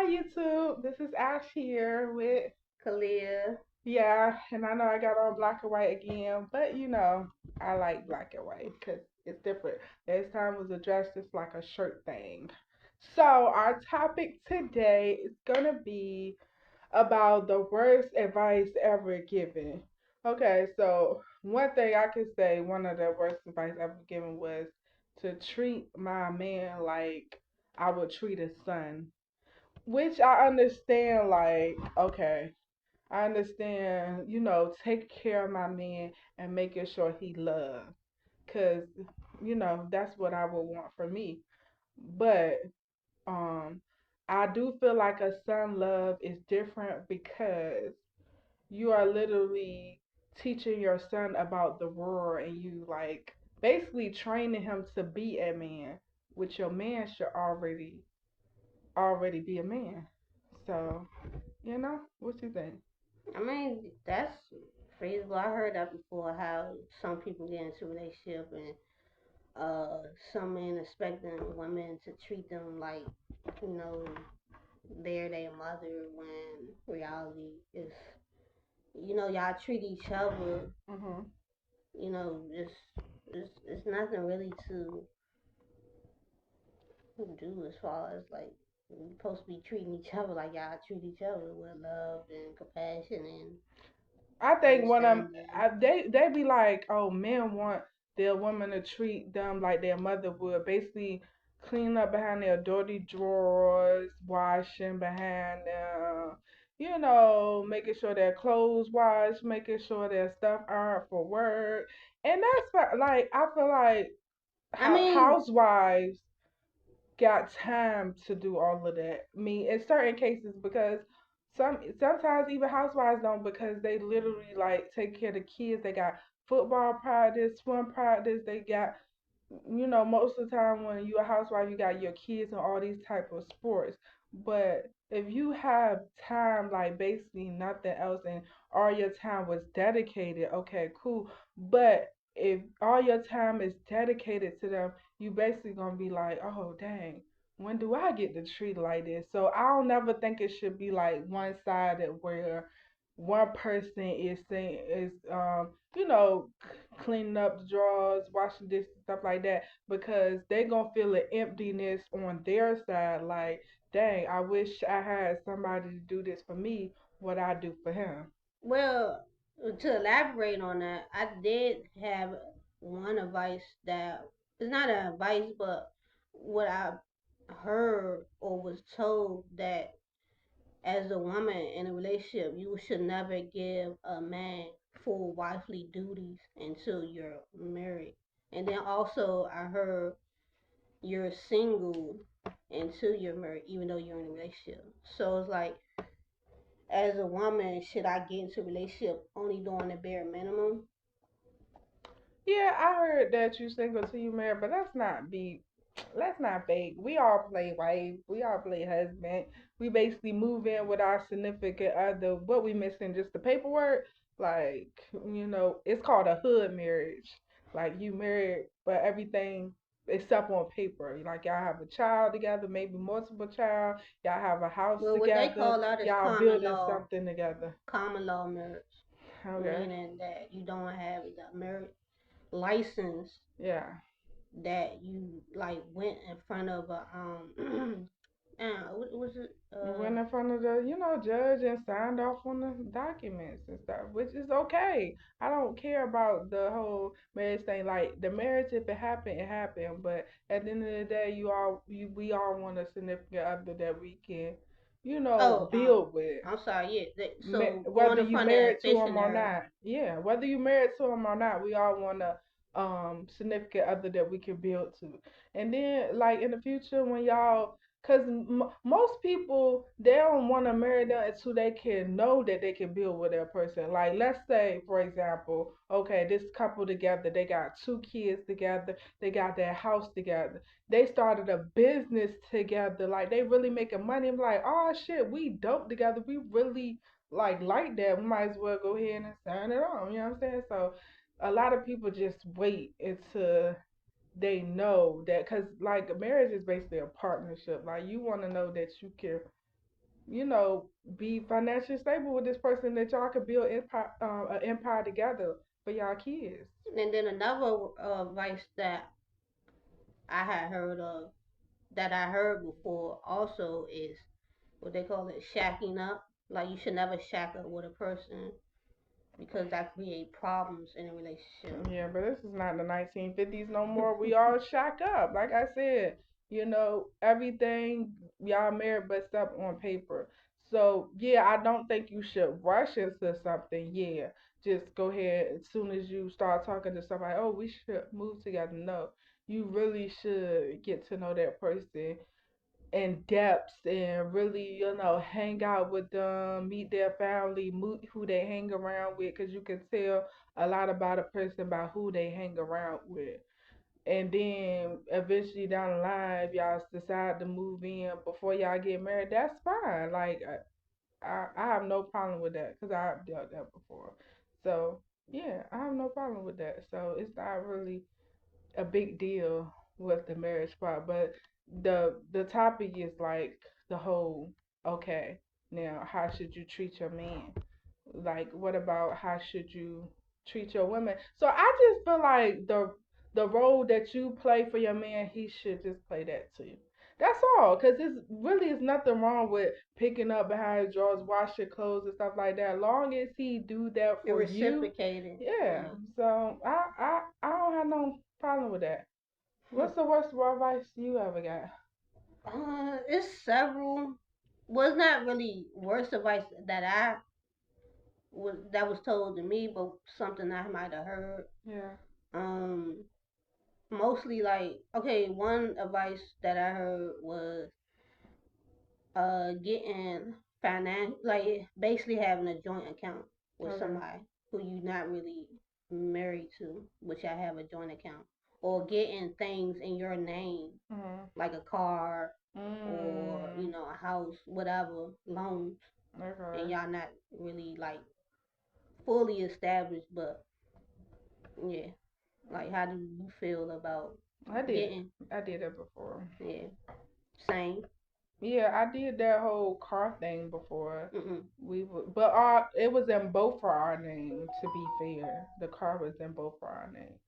Hi YouTube, this is Ash here with Kalia. yeah, and I know I got on black and white again, but I like black and white because it's different. This time was addressed as like a shirt thing. So our topic today is gonna be about the worst advice ever given. Okay, so one thing I can say, one of the worst advice ever given was to treat my man like I would treat a son. Which I understand, like, okay, I understand, take care of my man and making sure he loved. Because, that's what I would want for me. But, um, I do feel like a son love is different because you are literally teaching your son about the world and you, like, basically training him to be a man, which your man should already be a man. So, what you think? I mean, that's feasible. I heard that before. How some people get into a relationship and some men expecting women to treat them like you know they're their mother when reality is y'all treat each other. Mhm. It's nothing really to do as far as like you're supposed to be treating each other like y'all treat each other with love and compassion and I think when understanding. they be like, oh, men want their woman to treat them like their mother would, basically clean up behind their dirty drawers, washing behind them, making sure their clothes washed, making sure their stuff ironed for work, and like I feel like I how mean, housewives got time to do all of that. I mean, in certain cases, because sometimes even housewives don't, because they literally like take care of the kids. They got football practice, swim practice. They got, most of the time when you're a housewife, you got your kids and all these type of sports. But if you have time, like basically nothing else, and all your time was dedicated, okay, cool. But if all your time is dedicated to them, you basically gonna be like, oh dang, when do I get to treat like this? So I don't never think it should be like one sided where one person is saying is cleaning up the drawers, washing dishes, stuff like that, because they gonna feel an emptiness on their side. Like, dang, I wish I had somebody to do this for me. What I do for him. well, to elaborate on that, I did have one advice that it's not an advice, but what I heard or was told that as a woman in a relationship, you should never give a man full wifely duties until you're married. And then also, I heard you're single until you're married, even though you're in a relationship. So it's like, as a woman, should I get into a relationship only doing the bare minimum? Yeah, I heard that you single till you married, but let's not fake. We all play wife, we all play husband. We basically move in with our significant other. What we missing just the paperwork. Like, it's called a hood marriage. Like you married, but everything except on paper. Like y'all have a child together, maybe multiple child. Y'all have a house Well, what they together. call that is Y'all building something together. common law marriage, Okay. meaning that you don't have the marriage license Yeah. that you like went in front of a what was it And went in front of the, judge and signed off on the documents and stuff, which is okay. I don't care about the whole marriage thing. Like the marriage, if it happened, it happened. But at the end of the day, we all want a significant other that we can, oh build with. I'm sorry, yeah, so going Whether in you front of the married to him or official. not, yeah, whether you married to him or not, we all want a significant other that we can build to. And then like in the future when y'all, because most people they don't want to marry them until they can know that they can build with that person. Like let's say for example, okay, this couple together, they got two kids together, they got their house together, they started a business together, like they really making money. I'm like, oh shit, we dope together, we really like that, we might as well go ahead and sign it on, you know what I'm saying? So a lot of people just wait until they know that, because like marriage is basically a partnership. Like you want to know that you can you know, be financially stable with this person that y'all could build an empire together for y'all kids. And then another vice that I had heard of, that I heard before also is what they call it shacking up. Like you should never shack up with a person because that create problems in a relationship. Yeah, but this is not the 1950s no more. We all shack up. Like I said, everything y'all married but stuff on paper. So, yeah, I don't think you should rush into something. Yeah, just go ahead as soon as you start talking to somebody, oh, we should move together. No, you really should get to know that person in depth and really, hang out with them, meet their family, meet who they hang around with, because you can tell a lot about a person by who they hang around with. And then eventually down the line, if y'all decide to move in before y'all get married, that's fine. Like, I have no problem with that because I've dealt that before. So, yeah, I have no problem with that. So, it's not really a big deal with the marriage part, but the topic is like the whole okay. Now, how should you treat your man? Like, what about how should you treat your women? So I just feel like the role that you play for your man, he should just play that too. That's all, cause it's really is nothing wrong with picking up behind his drawers, wash your clothes and stuff like that. Long as he do that It for you, reciprocated. yeah. Yeah. So I don't have no problem with that. What's the worst advice you ever got? It's several. Well, it's not really worst advice that was told to me, but something I might have heard. Yeah. Um, Mostly like okay, one advice that I heard was getting like basically having a joint account with Okay. somebody who you not really married to, which I have a joint account, or getting things in your name Mhm. like a car or Mm. a house, whatever, loans, and Okay. y'all not really like fully established, but yeah, like how do you feel about I did. getting I did that before. yeah same. Yeah, I did that whole car thing before. Mm-mm. But it was in both for our name. To be fair, the car was in both for our name.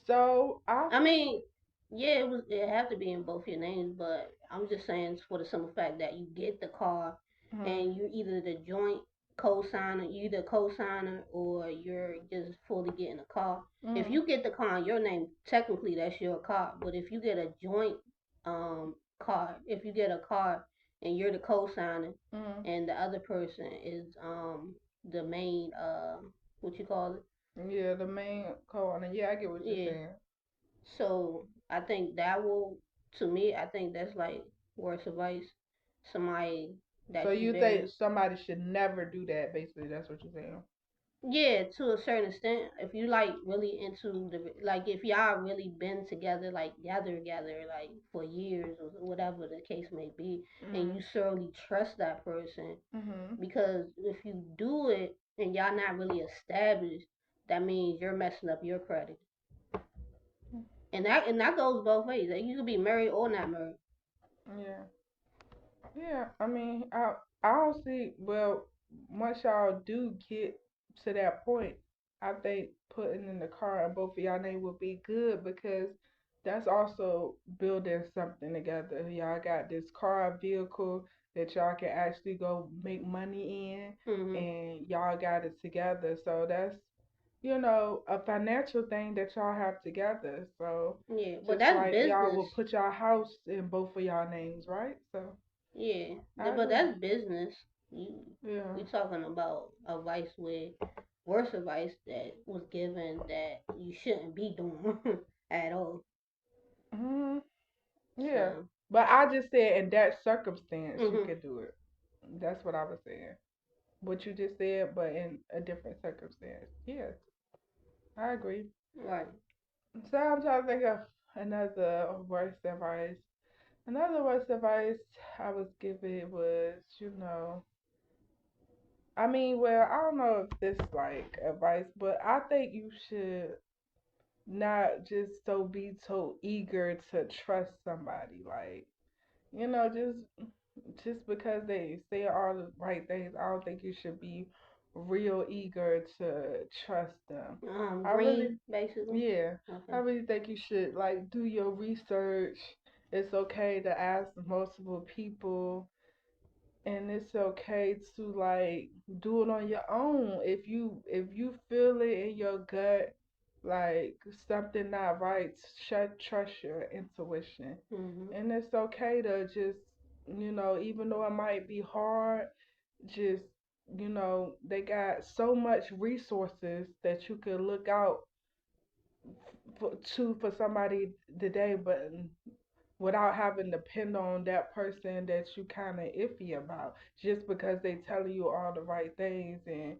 So I. I mean, yeah, it have to be in both your names, but I'm just saying for the simple fact that you get the car Mhm. and you either the joint co-signer, you either co-signer or you're just fully getting a car. If Mhm. you get the car in your name, technically that's your car. But if you get a joint car, if you get a car and you're the co-signer Mhm. and the other person is the main what you call it? Yeah, the main co-owner. Yeah, I get what you're Yeah. saying. So I think that will, to me, I think that's like worse advice. Somebody So that you you think very, somebody should never do that? Basically, that's what you're saying. yeah, to a certain extent. If you like really into like if y'all really been together, like together, like for years or whatever the case may be, and Mhm. you certainly trust that person, Mhm. because if you do it and y'all not really established, that means you're messing up your credit, and that goes both ways. Like you could be married or not married. Yeah. Yeah, I mean, I don't see. Well, once y'all do get to that point, I think putting in the car in both of y'all name would be good because that's also building something together. Y'all got this car vehicle that y'all can actually go make money in, Hmm. and y'all got it together. So that's a financial thing that y'all have together. So Yeah, but just that's like y'all business. will put y'all house in both of y'all names, right? So. Yeah, I but agree. that's business. You, Yeah. we talking about advice with worse advice that was given that you shouldn't be doing at all. Hmm. Yeah. So, But I just said in that circumstance you hmm could do it. That's what I was saying. What you just said, but in a different circumstance. Yes, I agree. right. So I'm trying to think of another worst advice. Another worst advice I was given was, I mean, well, I don't know if this like advice, but I think you should not just be so eager to trust somebody. Like, just just because they say all the right things, I don't think you should be real eager to trust them. I really, Green, basically. yeah, I Okay. really think you should like do your research. It's okay to ask multiple people, and it's okay to like do it on your own. If you feel it in your gut, like something not right, trust your intuition, Mhm. and it's okay to just even though it might be hard, just they got so much resources that you could look out for somebody today, but without having to depend on that person that you kind of iffy about just because they tell you all the right things, and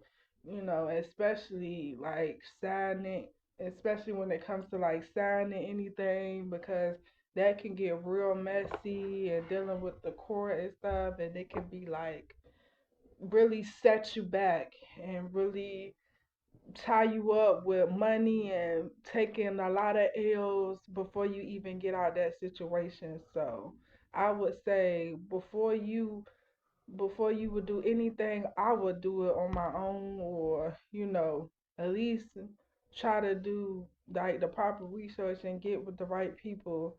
especially like signing, especially when it comes to like signing anything, because that can get real messy and dealing with the court and stuff, and it can be like really set you back and really tie you up with money and taking a lot of L's before you even get out of that situation. So I would say before you would do anything, I would do it on my own, or at least try to do like the proper research and get with the right people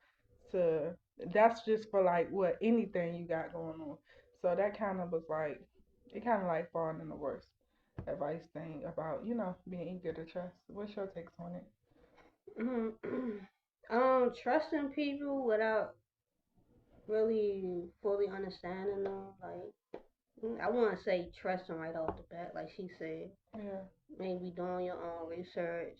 to that's just for like what anything you got going on. So that kind of was like it kind of like falling in the worst advice thing about being eager to trust. What's your takes on it? Trusting people without really fully understanding them, like I want to say trusting right off the bat, like she said. Yeah. Maybe doing your own research,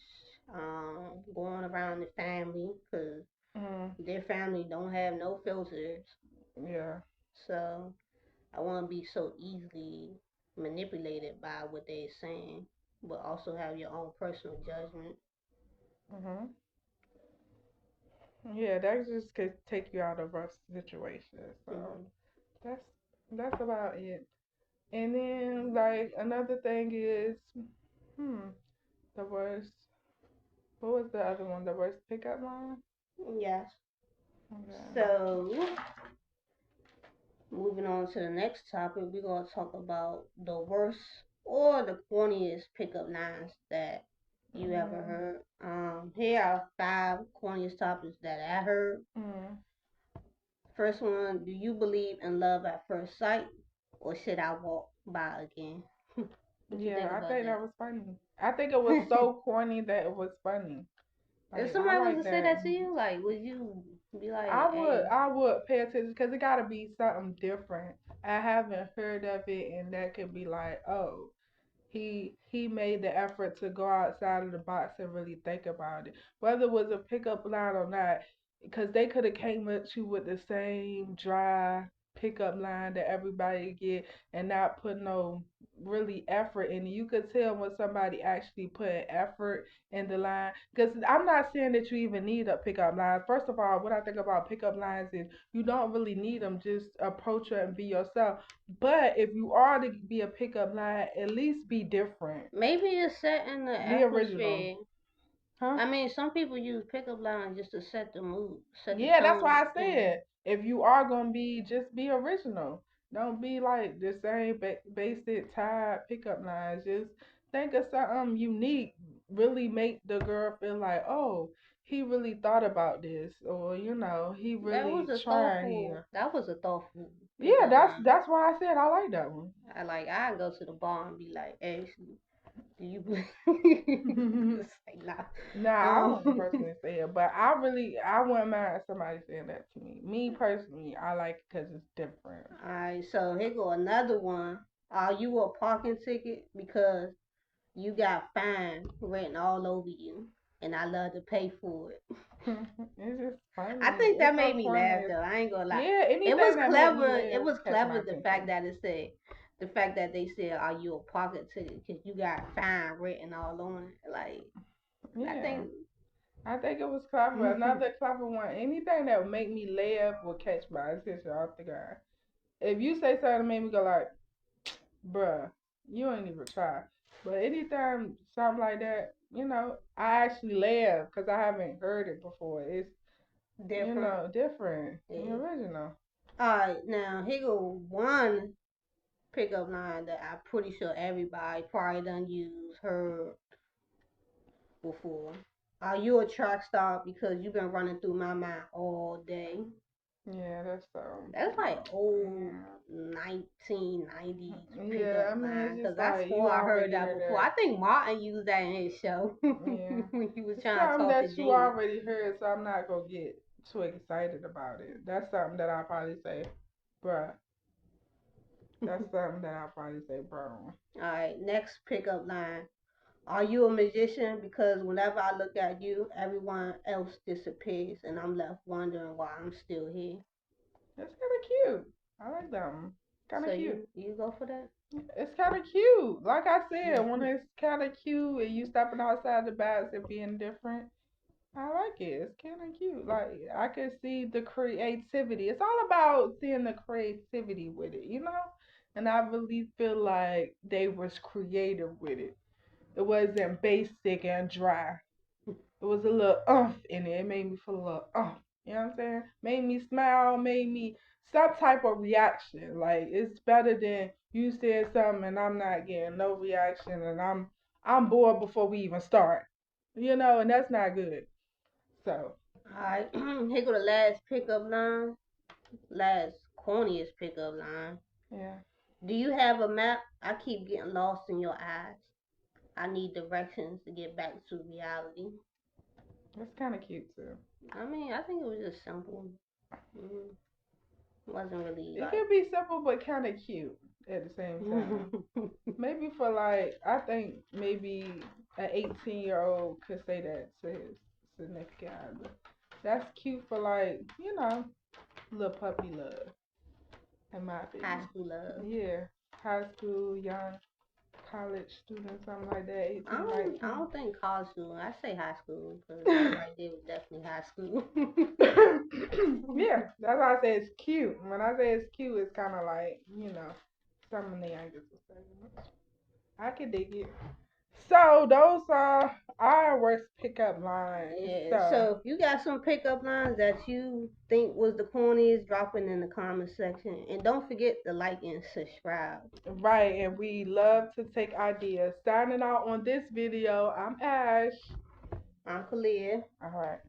going around the family, because Mm. their family don't have no filters. Yeah. So I won't be so easily manipulated by what they're saying, but also have your own personal judgment. Mhm. Yeah, that just could take you out of rough situations. So Hmm. that's that's about it. And then like another thing is, hmm, the worst. What was the other one? The worst pickup line? Yes. Okay. So moving on to the next topic, we're gonna talk about the worst or the corniest pickup lines that you ever Mm. heard. Here are five corniest topics that I heard. Mm. First one, do you believe in love at first sight, or should I walk by again? What you Yeah, think I about think that that? was funny. I think it was so corny that it was funny. If Like I somebody was like to say that. that to you, like, would you be I like, would hey, I would pay attention because it got to be something different. I haven't heard of it, and that could be like, oh, he made the effort to go outside of the box and really think about it, whether it was a pickup line or not, because they could have came at you with the same dry pickup line that everybody get and not put no really effort in it. You could tell when somebody actually put an effort in the line, because I'm not saying that you even need a pickup line. First of all, what I think about pickup lines is you don't really need them. Just approach her and be yourself. But if you are to be a pickup line, at least be different. maybe it's setting the Be original. atmosphere. Huh? I mean, some people use pickup lines just to set the mood, set the Yeah, that's tone. why I Hmm. said if you are gonna be, just be original. Don't be like the same basic tired pickup lines. Just think of something unique. Really make the girl feel like, oh, he really thought about this, or he That was really a trying thoughtful. here. That was a thoughtful Yeah, pickup that's line. that's why I said I like that I like. I go to the bar and be like, "Hey, do you believe?" one. It's like, nah. Nah, I wouldn't Um. personally say it, but I wouldn't mind somebody saying that to me. Me personally, I like it because it's different. Alright, so here go another one. Are you a parking ticket because you got fine written all over you, and I love to pay for it. It's just I funny. think that It's made so me corny. laugh though. I ain't gonna lie. Yeah, It was anything that make me clever. It laugh was catch my clever the fact attention. that it said, the fact that they said, "Are you a pocket ticket?" Because you got fine written all on it. Like I Yeah, think. I think it was clever. Another clever one. Anything that would make me laugh will catch my attention off the guy. If you say something that made me go like, bruh, you ain't even try. But anytime something like that, I actually laugh because I haven't heard it before. It's Different. different and Yeah. original. Alright, now here go one pickup line that I'm pretty sure everybody probably done used, heard before. Are you a track star because you've been running through my mind all day? Yeah, that's That's like old yeah. 1990s Yeah, I pickup mean it's line just because I like you swore I heard already that heard before. I that. think Martin used that in his show Yeah. when he was It's trying to something talk to that you Gina. already heard, so I'm not gonna get too excited about it. That's something that I'll probably say, bruh. That's something that I'll probably say, bro. Alright, next pickup line. Are you a magician? Because whenever I look at you, everyone else disappears and I'm left wondering why I'm still here. It's kind of cute. I like them. Kind So of cute. you go for that? It's kind of cute. Like I said, when it's kind of cute and you stepping outside the box and being different, I like it. It's kind of cute. Like I can see the creativity. It's all about seeing the creativity with it, you know. And I really feel like they was creative with it. It wasn't basic and dry. It was a little in it. It made me feel a little You know what I'm saying? Made me smile, made me some type of reaction. Like it's better than you said something and I'm not getting no reaction and I'm bored before we even start. You know, and that's not good. So Alright, here go the last pickup line. Last corniest pickup line. yeah, Do you have a map? I keep getting lost in your eyes. I need directions to get back to reality. that's kind of cute too. I mean, I think it was just simple. Mm, wasn't really It like. can be simple but kind of cute at the same time. Maybe for like I think maybe an 18-year-old could say that to his significant other. That's cute for like little puppy love, in my High opinion. school love. Yeah, high school, young college student, something like that, I 18, don't. I 19. don't think college school. I say high school because that right there was definitely high school. Yeah, that's why I say it's cute. When I say it's cute, it's kind of like some of the youngest will say. I can dig it. So those are our worst pickup lines. Yeah. So So if you got some pickup lines that you think was the corniest, drop it in the comment section, and don't forget to like and subscribe. right, and we love to take ideas. Signing out on this video, I'm Ash. I'm Kalia. All right.